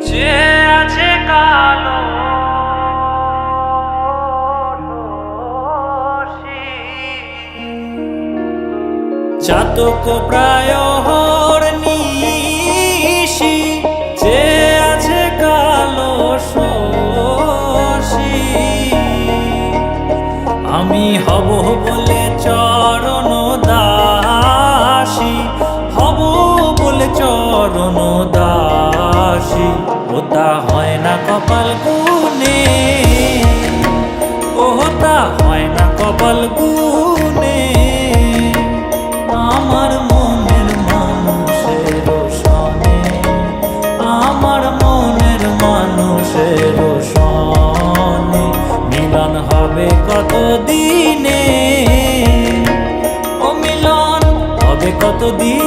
যে আছে কালো চাতক প্রায় হরনিশি, যে আছে কালো শশী। আমি হব বলে চরণ দাসী, হব বলে চরণ দাসী। ওটা হয় না কপাল গুনে, ওটা হয় না কপাল গুনে। আমার মনের মানুষের সনে, আমার মনের মানুষের সনে মিলন হবে কত দিনে, ও মিলন হবে কত দিনে।